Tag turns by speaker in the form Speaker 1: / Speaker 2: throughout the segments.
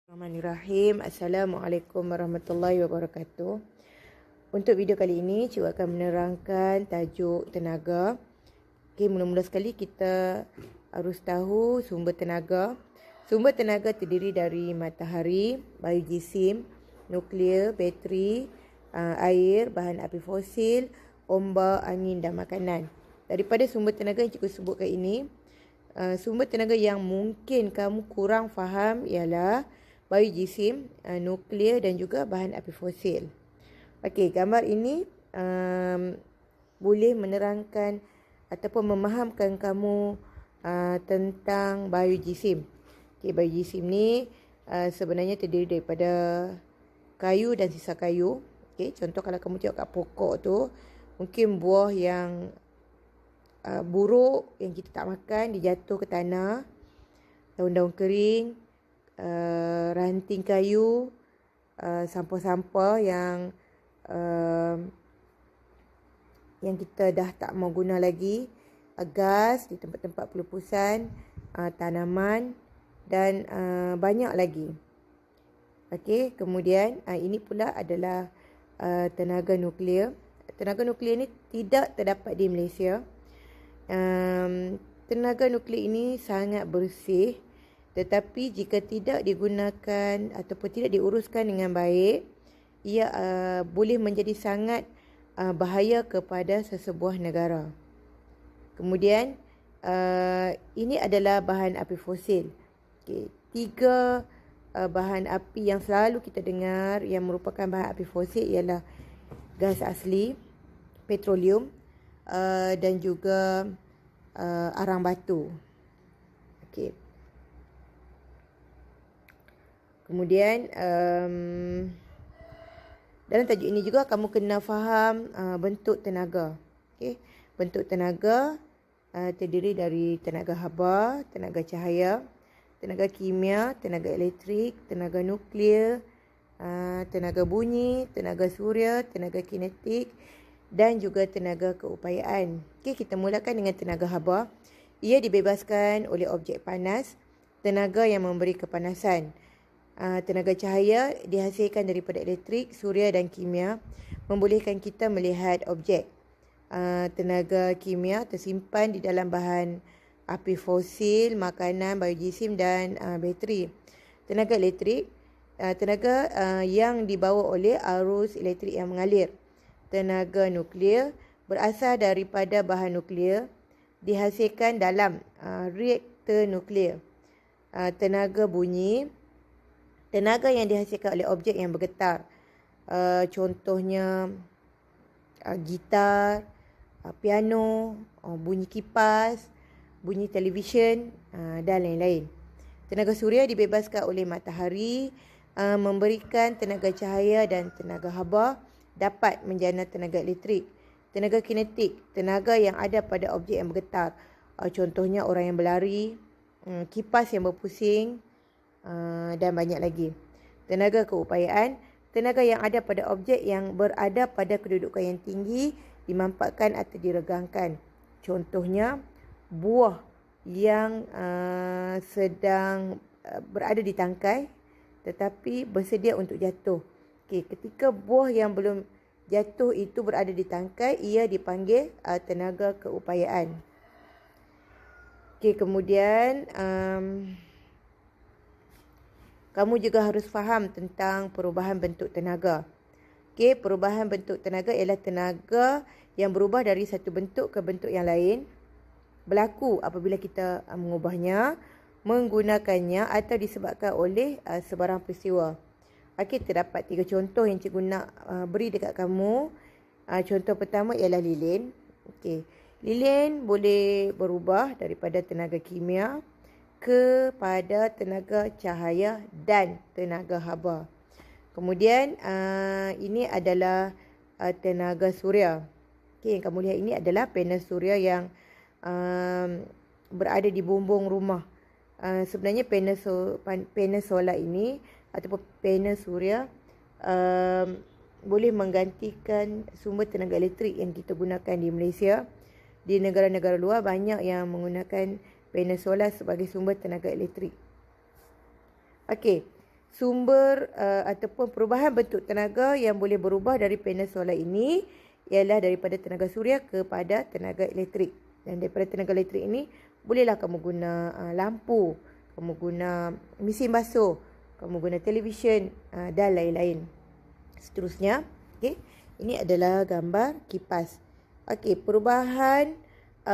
Speaker 1: Bismillahirrahmanirrahim. Assalamualaikum warahmatullahi wabarakatuh. Untuk video kali ini, cikgu akan menerangkan tajuk tenaga. Okey, mula-mula sekali kita harus tahu sumber tenaga. Sumber tenaga terdiri dari matahari, biojisim, nuklear, bateri, air, bahan api fosil, ombak, angin dan makanan. Daripada sumber tenaga yang cikgu sebutkan ini, sumber tenaga yang mungkin kamu kurang faham ialah biojisim, nuklear dan juga bahan api fosil. Okey, gambar ini boleh menerangkan ataupun memahamkan kamu tentang biojisim. Okey, biojisim ni sebenarnya terdiri daripada kayu dan sisa kayu. Okey, contoh kalau kamu tengok kat pokok tu, mungkin buah yang buruk yang kita tak makan, dia jatuh ke tanah, daun-daun kering, ranting kayu, sampah-sampah yang kita dah tak mau guna lagi, gas di tempat-tempat pelupusan, tanaman dan banyak lagi. Okey, kemudian ini pula adalah tenaga nuklear. Tenaga nuklear ni tidak terdapat di Malaysia. Tenaga nuklear ini sangat bersih, tetapi jika tidak digunakan ataupun tidak diuruskan dengan baik, ia boleh menjadi sangat bahaya kepada sesebuah negara. Kemudian ini adalah bahan api fosil. Okay. 3 bahan api yang selalu kita dengar yang merupakan bahan api fosil ialah gas asli, petroleum dan juga arang batu. Okey. Kemudian dalam tajuk ini juga kamu kena faham bentuk tenaga. Okey, bentuk tenaga terdiri dari tenaga haba, tenaga cahaya, tenaga kimia, tenaga elektrik, tenaga nuklear, tenaga bunyi, tenaga suria, tenaga kinetik dan juga tenaga keupayaan. Okey, kita mulakan dengan tenaga haba. Ia dibebaskan oleh objek panas, tenaga yang memberi kepanasan. Tenaga cahaya dihasilkan daripada elektrik, suria dan kimia, membolehkan kita melihat objek. Tenaga kimia tersimpan di dalam bahan api fosil, makanan, biojisim dan bateri. Tenaga elektrik, tenaga yang dibawa oleh arus elektrik yang mengalir. Tenaga nuklear berasal daripada bahan nuklear, dihasilkan dalam reaktor nuklear. Tenaga bunyi, tenaga yang dihasilkan oleh objek yang bergetar. Contohnya gitar, piano, bunyi kipas, bunyi televisyen dan lain-lain. Tenaga suria dibebaskan oleh matahari, memberikan tenaga cahaya dan tenaga haba dapat menjana tenaga elektrik. Tenaga kinetik, tenaga yang ada pada objek yang bergetar. Contohnya orang yang berlari, kipas yang berpusing, dan banyak lagi. Tenaga keupayaan, tenaga yang ada pada objek yang berada pada kedudukan yang tinggi, dimanfaatkan atau diregangkan. Contohnya buah yang sedang berada di tangkai tetapi bersedia untuk jatuh. Okey, ketika buah yang belum jatuh itu berada di tangkai, ia dipanggil tenaga keupayaan. Okey, kemudian kamu juga harus faham tentang perubahan bentuk tenaga. Okey, perubahan bentuk tenaga ialah tenaga yang berubah dari satu bentuk ke bentuk yang lain. Berlaku apabila kita mengubahnya, menggunakannya atau disebabkan oleh sebarang peristiwa. Okey, terdapat 3 contoh yang cikgu nak beri dekat kamu. Contoh pertama ialah lilin. Okey, lilin boleh berubah daripada tenaga kimia kepada tenaga cahaya dan tenaga haba. Kemudian ini adalah tenaga suria. Okey, yang kamu lihat ini adalah panel suria yang berada di bumbung rumah. Sebenarnya panel solar ini ataupun panel suria boleh menggantikan sumber tenaga elektrik yang kita gunakan di Malaysia. Di negara-negara luar banyak yang menggunakan panel solar sebagai sumber tenaga elektrik. Okey, sumber ataupun perubahan bentuk tenaga yang boleh berubah dari panel solar ini ialah daripada tenaga suria kepada tenaga elektrik. Dan daripada tenaga elektrik ini, bolehlah kamu guna lampu, kamu guna mesin basuh, kamu guna televisyen dan lain-lain. Seterusnya, okey, ini adalah gambar kipas. Okey, perubahan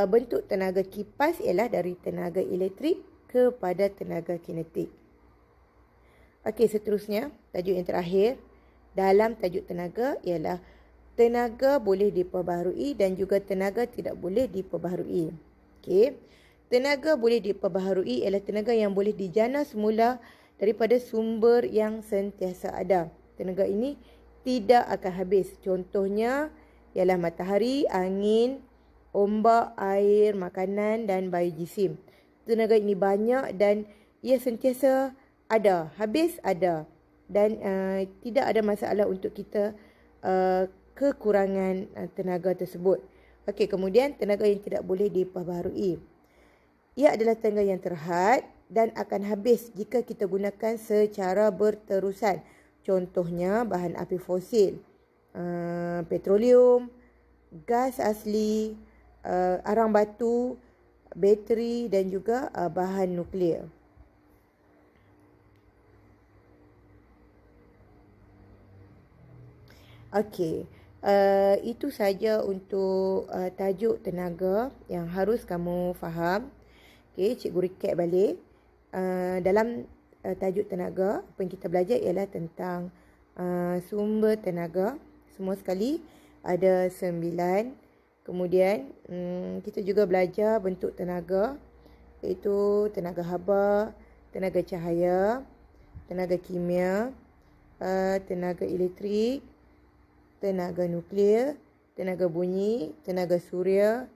Speaker 1: bentuk tenaga kipas ialah dari tenaga elektrik kepada tenaga kinetik. Okey, seterusnya, tajuk yang terakhir dalam tajuk tenaga ialah tenaga boleh diperbaharui dan juga tenaga tidak boleh diperbaharui. Okey. Tenaga boleh diperbaharui ialah tenaga yang boleh dijana semula daripada sumber yang sentiasa ada. Tenaga ini tidak akan habis. Contohnya ialah matahari, angin, ombak, air, makanan dan biojisim. Tenaga ini banyak dan ia sentiasa ada, habis ada. Dan tidak ada masalah untuk kita kekurangan tenaga tersebut. Okey, kemudian tenaga yang tidak boleh diperbaharui. Ia adalah tenaga yang terhad dan akan habis jika kita gunakan secara berterusan. Contohnya bahan api fosil, petroleum, gas asli, arang batu, bateri dan juga bahan nuklear. Okey. Itu saja untuk tajuk tenaga yang harus kamu faham. Okey, cikgu recap balik. Dalam tajuk tenaga, apa yang kita belajar ialah tentang sumber tenaga. Semua sekali ada 9. Kemudian kita juga belajar bentuk tenaga, iaitu tenaga haba, tenaga cahaya, tenaga kimia, tenaga elektrik, tenaga nuklear, tenaga bunyi, tenaga suria,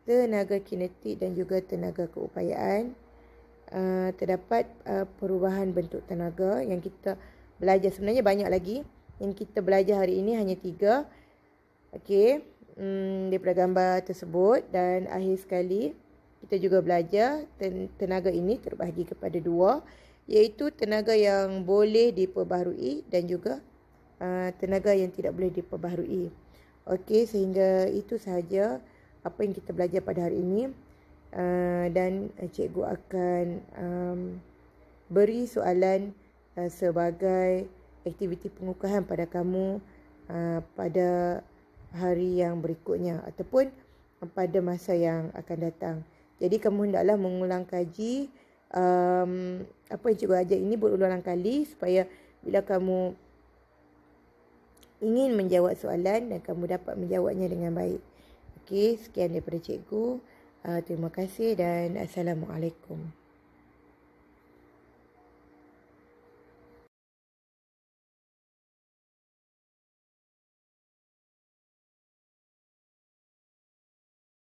Speaker 1: tenaga kinetik dan juga tenaga keupayaan. Terdapat perubahan bentuk tenaga yang kita belajar. Sebenarnya banyak lagi. Yang kita belajar hari ini hanya 3. Okey, daripada gambar tersebut. Dan akhir sekali, kita juga belajar tenaga ini terbahagi kepada 2, iaitu tenaga yang boleh diperbaharui dan juga tenaga yang tidak boleh diperbaharui. Okey, sehingga itu sahaja apa yang kita belajar pada hari ini. Dan cikgu akan beri soalan sebagai aktiviti pengukuhan pada kamu pada hari yang berikutnya ataupun pada masa yang akan datang. Jadi kamu hendaklah mengulang kaji apa yang cikgu ajar ini berulang kali supaya bila kamu ingin menjawab soalan dan kamu dapat menjawabnya dengan baik. Okey, sekian daripada cikgu. Terima kasih dan Assalamualaikum.